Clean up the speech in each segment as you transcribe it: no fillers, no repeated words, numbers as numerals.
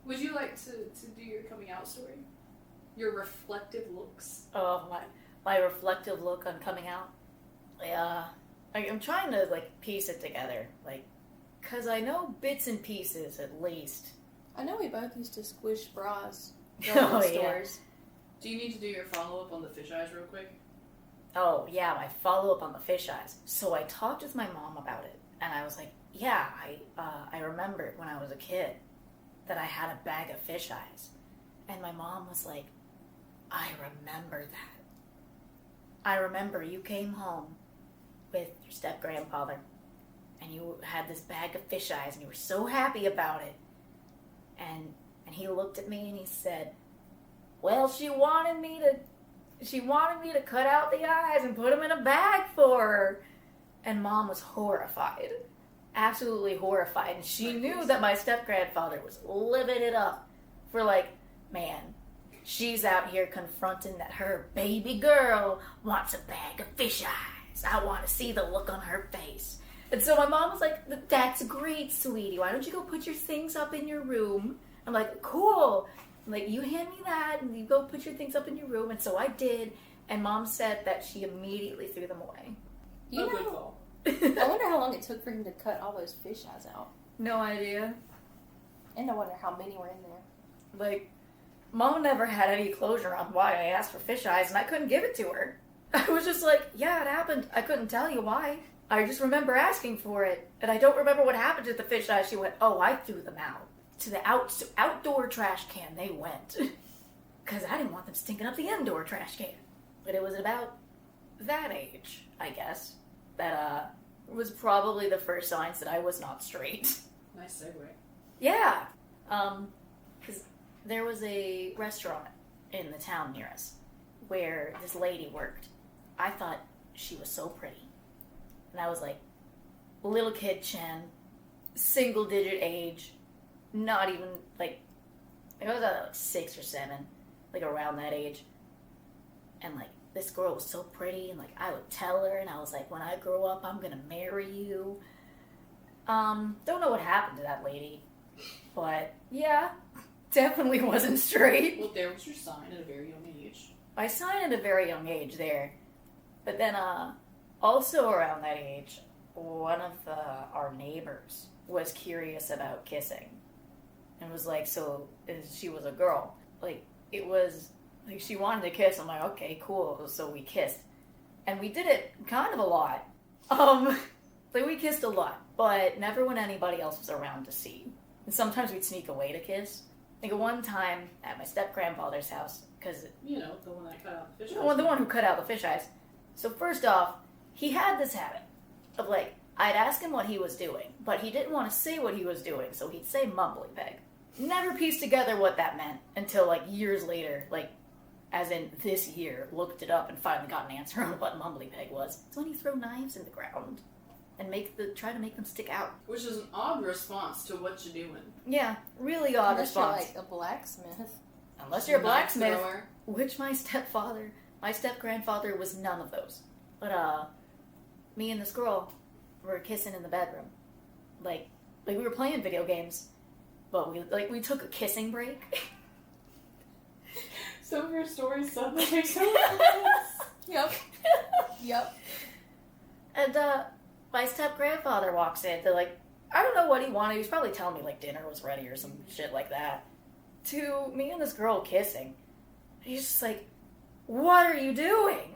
Would you like to do your coming out story? Your reflective looks. Oh, my reflective look on coming out. Yeah, I'm trying to piece it together, cause I know bits and pieces at least. I know we both used to squish bras Oh, in yeah. stores. Do you need to do your follow up on the fish eyes real quick? Oh yeah, my follow up on the fish eyes. So I talked with my mom about it, and I was like, yeah, I remembered when I was a kid that I had a bag of fish eyes, and my mom was like, I remember that. I remember you came home with your step grandfather, and you had this bag of fish eyes, and you were so happy about it. And he looked at me and he said, "Well, she wanted me to cut out the eyes and put them in a bag for her." And Mom was horrified, absolutely horrified, and she knew that my step grandfather was living it up for man, she's out here confronting that her baby girl wants a bag of fish eyes. I want to see the look on her face. And so my mom was like, "That's great, sweetie. Why don't you go put your things up in your room?" I'm like, "Cool." I'm like, "You hand me that and you go put your things up in your room." And so I did. And Mom said that she immediately threw them away. You good know, call. I wonder how long it took for him to cut all those fish eyes out. No idea. And I wonder how many were in there. Mom never had any closure on why I asked for fish eyes, and I couldn't give it to her. I was just like, yeah, it happened. I couldn't tell you why. I just remember asking for it, and I don't remember what happened to the fish eyes. She went, "Oh, I threw them out. To the outdoor trash can they went." Because I didn't want them stinking up the indoor trash can. But it was about that age, I guess, that was probably the first signs that I was not straight. Nice segue. Yeah. Because there was a restaurant in the town near us where this lady worked. I thought she was so pretty. And I was like, little kid Chen, single digit age, not even, I was at 6 or 7, around that age. And, this girl was so pretty, and, I would tell her, and I was like, when I grow up, I'm gonna marry you. Don't know what happened to that lady. But, yeah, definitely wasn't straight. Well, there was your sign at a very young age. I signed at a very young age there. But then, also around that age, one of our neighbors was curious about kissing. And was like, so she was a girl. It was, she wanted to kiss. I'm like, okay, cool. So we kissed. And we did it kind of a lot. We kissed a lot, but never when anybody else was around to see. And sometimes we'd sneak away to kiss. One time at my step-grandfather's house, because... You know, the one that cut out the fish eyes. The one who cut out the fish eyes. So first off, he had this habit of, I'd ask him what he was doing, but he didn't want to say what he was doing, so he'd say mumbly peg. Never pieced together what that meant until, years later, as in this year, looked it up and finally got an answer on what mumbly peg was. It's when you throw knives in the ground and try to make them stick out. Which is an odd response to what you're doing. Yeah, really odd response. Unless you're, a blacksmith. Unless you're a blacksmith, which my step-grandfather was none of those. But, me and this girl were kissing in the bedroom. We were playing video games, but we took a kissing break. Some of your stories suddenly make so much Yep. Yep. And, my step-grandfather walks in. They're like, I don't know what he wanted. He was probably telling me, dinner was ready or some shit like that. To me and this girl kissing. He's just like, what are you doing?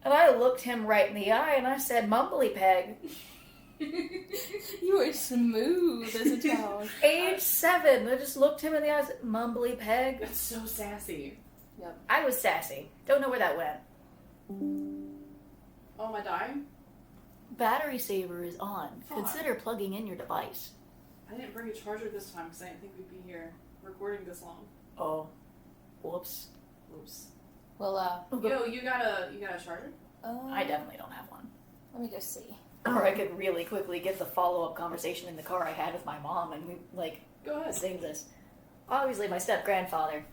And I looked him right in the eye and I said, mumbly peg. You were smooth as a child. Age 7. I just looked him in the eyes, mumbly peg. That's so sassy. Yep. I was sassy. Don't know where that went. Oh, am I dying? Battery saver is on. Fuck. Consider plugging in your device. I didn't bring a charger this time because I didn't think we'd be here recording this long. Oh. Whoops. Oops. Well, Yo, you got a charger? I definitely don't have one. Let me go see. Or I could really quickly give the follow-up conversation in the car I had with my mom and we, Go ahead. save this. Obviously, my step-grandfather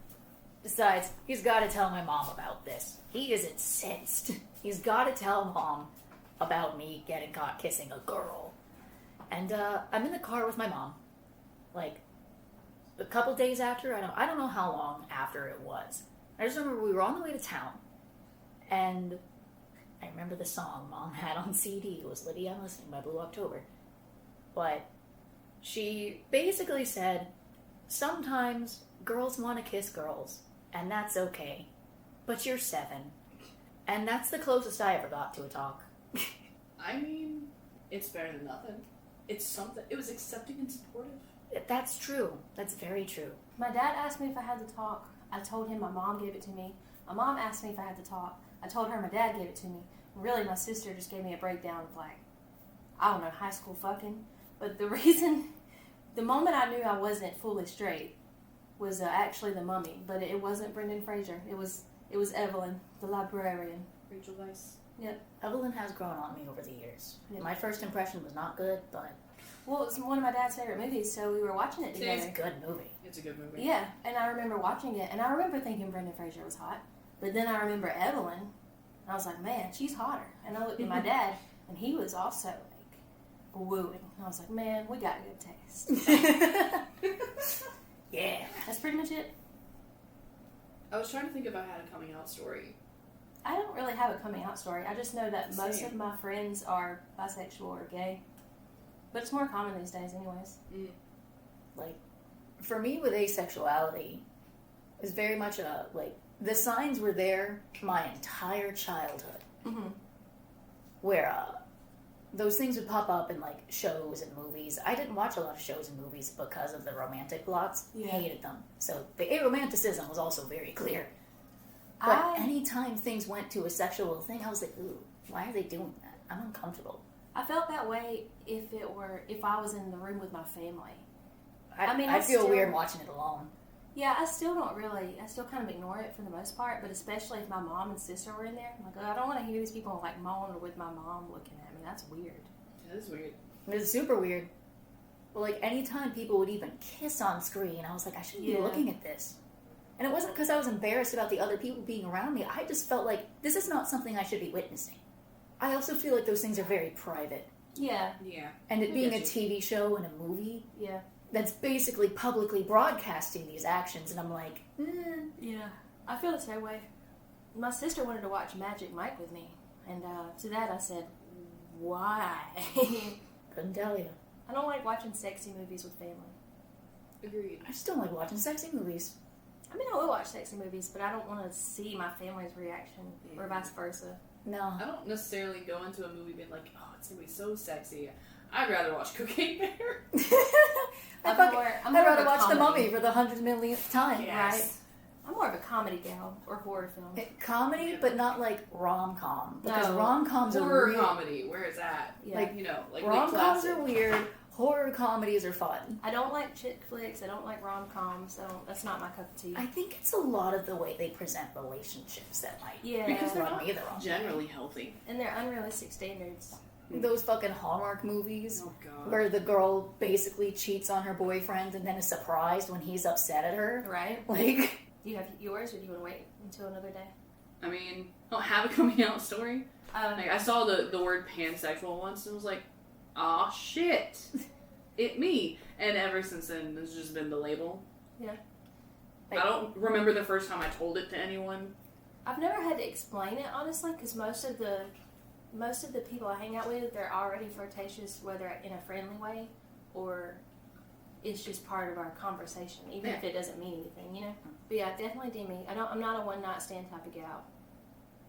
decides he's got to tell my mom about this. He is incensed. He's got to tell Mom about me getting caught kissing a girl. And I'm in the car with my mom. couple days after, I don't know how long after it was. I just remember we were on the way to town, and I remember the song Mom had on CD. It was Lydia I'm Listening by Blue October. But she basically said, sometimes girls want to kiss girls, and that's okay. But you're 7. And that's the closest I ever got to a talk. I mean, it's better than nothing. It's something. It was accepting and supportive. That's true. That's very true. My dad asked me if I had to talk. I told him my mom gave it to me. My mom asked me if I had to talk. I told her my dad gave it to me. Really, my sister just gave me a breakdown of, like, I don't know, high school fucking. But the moment I knew I wasn't fully straight was actually the mummy. But it wasn't Brendan Fraser. It was Evelyn, the librarian. Rachel Weisz. Yep. Evelyn has grown on me over the years. Yep. My first impression was not good, but... Well, it's one of my dad's favorite movies, so we were watching it together. It's a good movie. It's a good movie. Yeah, and I remember watching it, and I remember thinking Brendan Fraser was hot. But then I remember Evelyn, and I was like, man, she's hotter. And I looked at my dad, and he was also, like, wooing. And I was like, man, we got good taste. Yeah. That's pretty much it. I was trying to think if I had a coming out story. I don't really have a coming out story. I just know that most Same. of my friends are bisexual or gay. But it's more common these days anyways. Like, for me with asexuality, it's very much a, like, the signs were there my entire childhood. Mm-hmm. Where, those things would pop up in, like, shows and movies. I didn't watch a lot of shows and movies because of the romantic plots. Yeah. Hated them. So, the aromanticism was also very clear. But anytime things went to a sexual thing, I was like, ooh, why are they doing that? I'm uncomfortable. I felt that way if I was in the room with my family. I feel weird watching it alone. Yeah, I still kind of ignore it for the most part, but especially if my mom and sister were in there. I'm like, oh, I don't want to hear these people, like, moan with my mom looking at me. That's weird. That is weird. It's super weird. But, like, anytime people would even kiss on screen, I was like, I shouldn't be looking at this. And it wasn't because I was embarrassed about the other people being around me. I just felt like this is not something I should be witnessing. I also feel like those things are very private. Yeah. Yeah. And it being a TV show and a movie, Yeah. that's basically publicly broadcasting these actions, and I'm like, Yeah. I feel the same way. My sister wanted to watch Magic Mike with me, and to that I said, why? couldn't tell you. I don't like watching sexy movies with family. Agreed. I just don't like watching sexy movies. I mean, I will watch sexy movies, but I don't want to see my family's reaction, or vice versa. No. I don't necessarily go into a movie being like, oh, it's going to be so sexy. I'd rather watch Cocaine Bear. I'm I'd more rather of a watch The comedy. Mummy for the 100 millionth time, Yes. right? I'm more of a comedy gal, or horror film. Comedy, but not like rom-com. Because No. rom-coms are Horror weird. comedy, where is that? Yeah. Like, You know, like rom-coms classic. are weird. Horror comedies are fun. I don't like chick flicks. I don't like rom-coms. That's not my cup of tea. I think it's a lot of the way they present relationships that might Because they're run not me the wrong way. generally healthy. And they're unrealistic standards. Those fucking Hallmark movies Oh, God. where the girl basically cheats on her boyfriend and then is surprised when he's upset at her. Right? Like, Do you have yours, or do you want to wait until another day? I mean, I don't have a coming out story. Like, I saw the word pansexual once and was like, aw, shit. It me. And ever since then, it's just been the label. Yeah. I don't remember the first time I told it to anyone. I've never had to explain it, honestly, because most of the people I hang out with, they're already flirtatious, whether in a friendly way or it's just part of our conversation, even if it doesn't mean anything, you know? But yeah, definitely Demi. I'm not a one-night stand type of gal.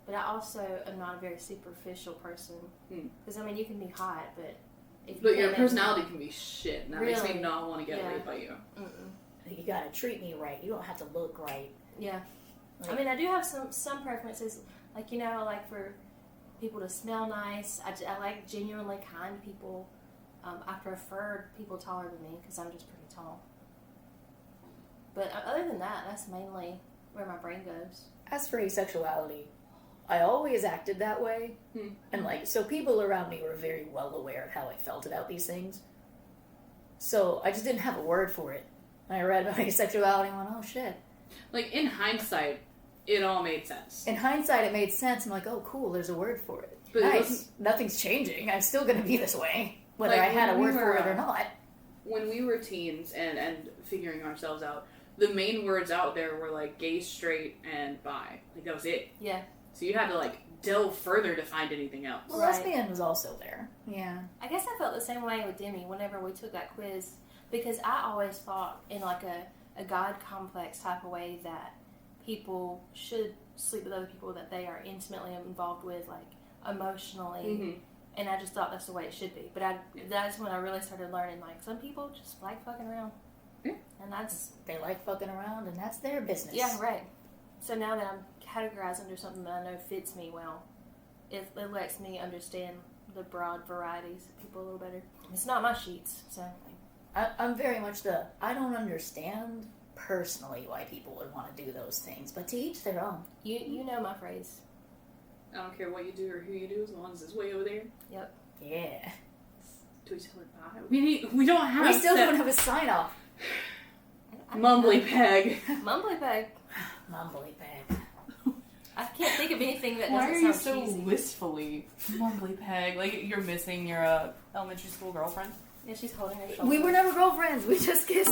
But I also am not a very superficial person. Because, I mean, you can be hot, but if you But your can't personality can be shit, and that makes me Really? not want to get Yeah. laid by you. you gotta treat me right. You don't have to look right. Yeah. Like, I mean, I do have some preferences. Like, you know, I like for people to smell nice. I like genuinely kind people. I prefer people taller than me because I'm just pretty tall. But other than that, that's mainly where my brain goes. as for asexuality, I always acted that way. And, like, so people around me were very well aware of how I felt about these things. So I just didn't have a word for it. And I read about asexuality and went, oh, shit. Like, in hindsight, it all made sense. In hindsight, it made sense. I'm like, oh, cool, there's a word for it. But it nice. wasn't- Nothing's changing. I'm still going to be this way, whether Like, I had a when we word for were, it or not. when we were teens and figuring ourselves out, the main words out there were like gay, straight, and bi. Like that was it. Yeah. So you had to like delve further to find anything else. Well, Right. lesbian was also there. Yeah. I guess I felt the same way with Demi whenever we took that quiz, because I always thought in like a God complex type of way that people should sleep with other people that they are intimately involved with, like emotionally. Mm-hmm. And I just thought that's the way it should be. But that's when I really started learning, like, some people just like fucking around. Yeah. And that's... They like fucking around, and that's their business. Yeah, right. So now that I'm categorized under something that I know fits me well, it lets me understand the broad varieties of people a little better. It's not my sheets, so... I'm very much I don't understand personally why people would want to do those things, but to each their own. You know my phrase. I don't care what you do or who you do, as long as it's way over there. Yep. Yeah. Do we tell it bye? We don't have. We still don't have a sign off. Mumbly peg. Mumbly peg. Mumbly peg. I can't think of anything that Why are doesn't you sound so cheesy. wistfully mumbly peg? Like you're missing your elementary school girlfriend. Yeah, she's holding her shoulder. We were never girlfriends. We just kissed.